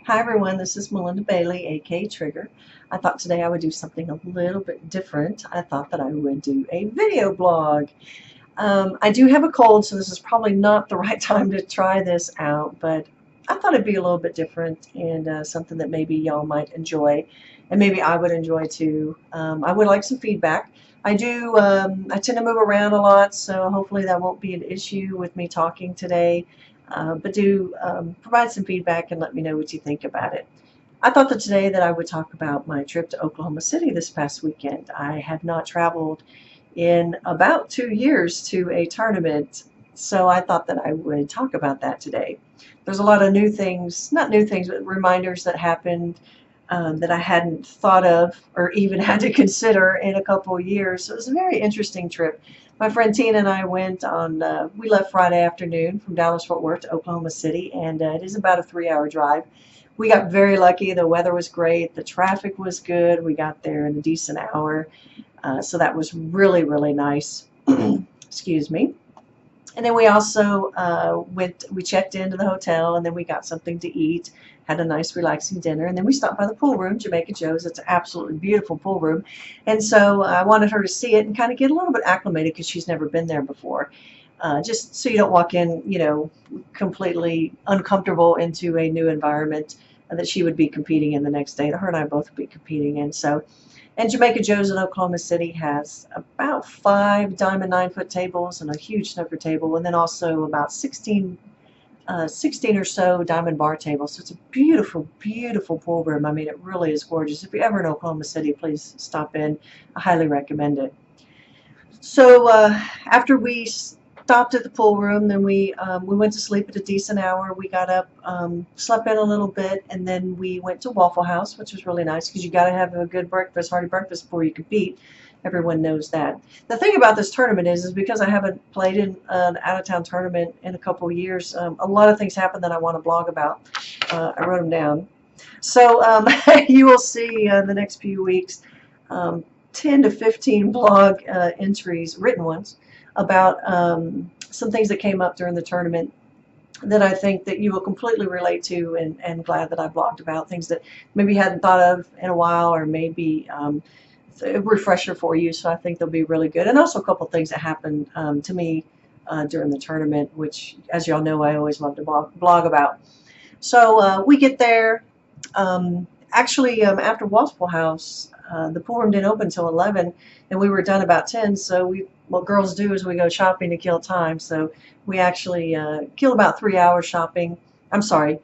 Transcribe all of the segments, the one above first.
Hi everyone, this is Melinda Bailey, aka Trigger. I thought today I would do something a little bit different. I thought that I would do a video blog. I do have a cold, so this is probably not the right time to try this out, but I thought it'd be a little bit different and something that maybe y'all might enjoy, and maybe I would enjoy too. I would like some feedback. I tend to move around a lot, so hopefully that won't be an issue with me talking today. But do provide some feedback and let me know what you think about it. I thought that today that I would talk about my trip to Oklahoma City this past weekend. I have not traveled in about 2 years to a tournament, so I thought that I would talk about that today. There's a lot of new things, not new things, but reminders that happened that I hadn't thought of or even had to consider in a couple of years. So it was a very interesting trip. My friend Tina and I we left Friday afternoon from Dallas-Fort Worth to Oklahoma City, and it is about a 3-hour drive. We got very lucky. The weather was great. The traffic was good. We got there in a decent hour. So that was really, really nice. Excuse me. And then we also we checked into the hotel, and then we got something to eat, had a nice relaxing dinner, and then we stopped by the pool room, Jamaica Joes. It's an absolutely beautiful pool room. And so I wanted her to see it and kind of get a little bit acclimated because she's never been there before. Just so you don't walk in, completely uncomfortable into a new environment that she would be competing in the next day. Her and I both would be competing in. And Jamaica Joes in Oklahoma City has about 5 diamond 9-foot tables and a huge snooker table, and then also about 16 or so diamond bar tables. So it's a beautiful, beautiful pool room. I mean, it really is gorgeous. If you're ever in Oklahoma City, please stop in. I highly recommend it. So after we stopped at the pool room, then we went to sleep at a decent hour. We got up, slept in a little bit, and then we went to Waffle House, which was really nice because you got to have a good breakfast, hearty breakfast before you compete. Everyone knows that. The thing about this tournament is because I haven't played in an out-of-town tournament in a couple of years, a lot of things happen that I want to blog about. I wrote them down. So you will see in the next few weeks 10 to 15 blog entries, written ones, about some things that came up during the tournament that I think that you will completely relate to, and glad that I blogged about things that maybe you hadn't thought of in a while, or maybe a refresher for you. So I think they'll be really good. And also a couple things that happened to me during the tournament, which, as y'all know, I always love to blog about. So we get there. After Waffle House, the pool room didn't open until 11, and we were done about 10. So what girls do is we go shopping to kill time. So we actually killed about 3 hours shopping. I'm sorry,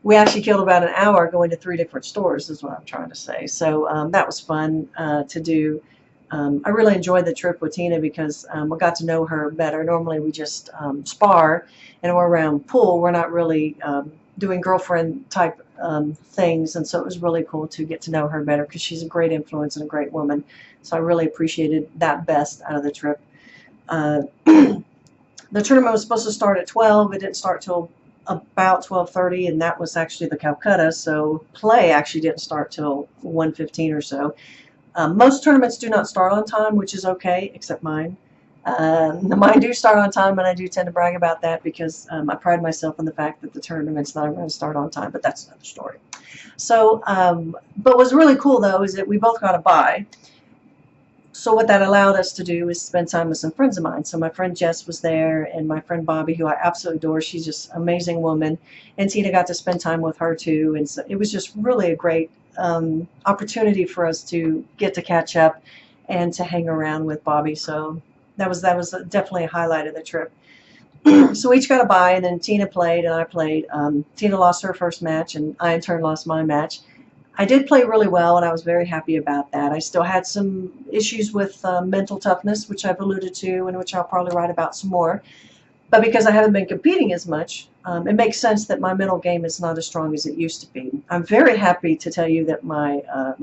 we actually killed about an hour going to 3 different stores, is what I'm trying to say. So that was fun to do. I really enjoyed the trip with Tina because we got to know her better. Normally we just spar and we're around pool. We're not really doing girlfriend type things, and so it was really cool to get to know her better because she's a great influence and a great woman. So I really appreciated that best out of the trip. The tournament was supposed to start at 12. It didn't start till about 12:30, and that was actually the Calcutta, so play actually didn't start till 1:15 or so. Most tournaments do not start on time, which is okay, except mine. Mine do start on time, and I do tend to brag about that because I pride myself on the fact that the tournaments that I'm going to start on time, but that's another story. So, but what's really cool though is that we both got a bye. So what that allowed us to do is spend time with some friends of mine. So my friend Jess was there, and my friend Bobby, who I absolutely adore. She's just an amazing woman. And Tina got to spend time with her too. And so it was just really a great opportunity for us to get to catch up and to hang around with Bobby. So that was definitely a highlight of the trip. So we each got a bye, and then Tina played and I played. Tina lost her first match, and I in turn lost my match. I did play really well, and I was very happy about that. I still had some issues with mental toughness, which I've alluded to, and which I'll probably write about some more. But because I haven't been competing as much, it makes sense that my mental game is not as strong as it used to be. I'm very happy to tell you that my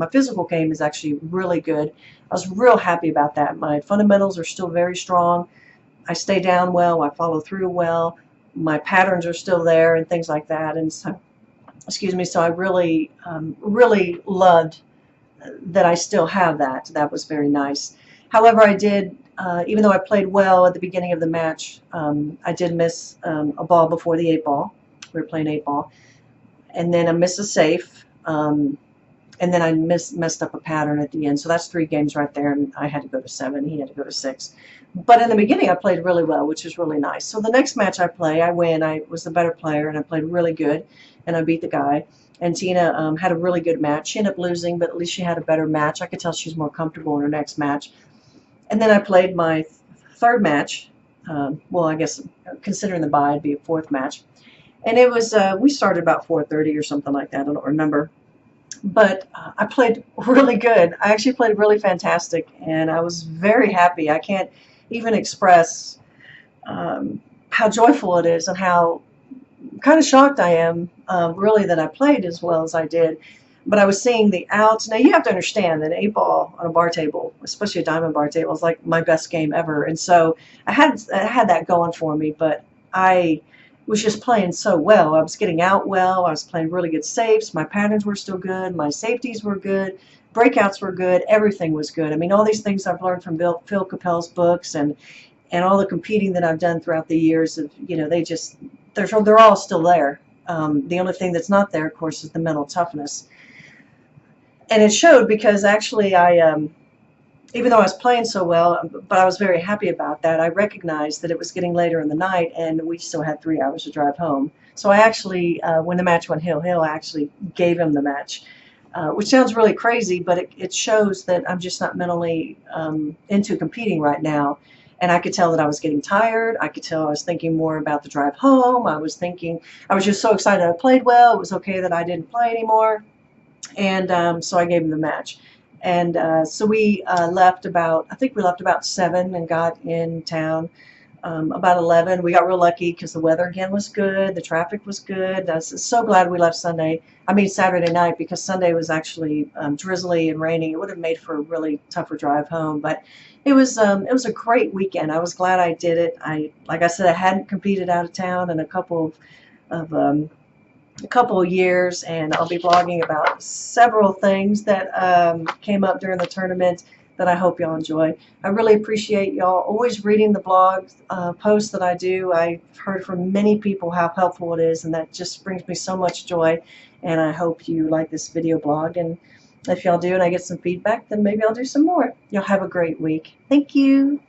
physical game is actually really good. I was real happy about that. My fundamentals are still very strong. I stay down well. I follow through well. My patterns are still there and things like that. And so, excuse me, so I really, really loved that I still have that. That was very nice. However, I did, even though I played well at the beginning of the match, I did miss a ball before the 8 ball. We were playing 8 ball. and then I missed a safe, and then I messed up a pattern at the end. So that's 3 games right there, and I had to go to 7. He had to go to 6. But in the beginning, I played really well, which was really nice. So the next match I play, I win. I was the better player, and I played really good, and I beat the guy. And Tina had a really good match. She ended up losing, but at least she had a better match. I could tell she was more comfortable in her next match. And then I played my 3rd match. Well, I guess considering the bye, it'd be a 4th match. And it was, we started about 4:30 or something like that. I don't remember. But I played really good. I actually played really fantastic, and I was very happy. I can't even express how joyful it is and how kind of shocked I am, really, that I played as well as I did. But I was seeing the outs. Now, you have to understand that 8-ball on a bar table, especially a diamond bar table, is like my best game ever. And so I had that going for me, but I was just playing so well. I was getting out well. I was playing really good saves. My patterns were still good. My safeties were good. Breakouts were good. Everything was good. I mean, all these things I've learned from Phil Capel's books and all the competing that I've done throughout the years. Of they're all still there. The only thing that's not there, of course, is the mental toughness. And it showed because actually even though I was playing so well, but I was very happy about that, I recognized that it was getting later in the night and we still had 3 hours to drive home. So I actually, when the match went hill-hill, I actually gave him the match, which sounds really crazy, but it shows that I'm just not mentally into competing right now. And I could tell that I was getting tired. I could tell I was thinking more about the drive home. I was just so excited I played well. It was okay that I didn't play anymore. And so I gave him the match. And so we left I think we left about 7 and got in town about 11. We got real lucky because the weather again was good. The traffic was good. I was so glad we left Saturday night, because Sunday was actually drizzly and raining. It would have made for a really tougher drive home. But it was a great weekend. I was glad I did it. Like I said, I hadn't competed out of town in a couple of years, and I'll be blogging about several things that came up during the tournament that I hope y'all enjoy. I really appreciate y'all always reading the blog posts that I do. I've heard from many people how helpful it is, and that just brings me so much joy, and I hope you like this video blog. And if y'all do and I get some feedback, then maybe I'll do some more. Y'all have a great week. Thank you.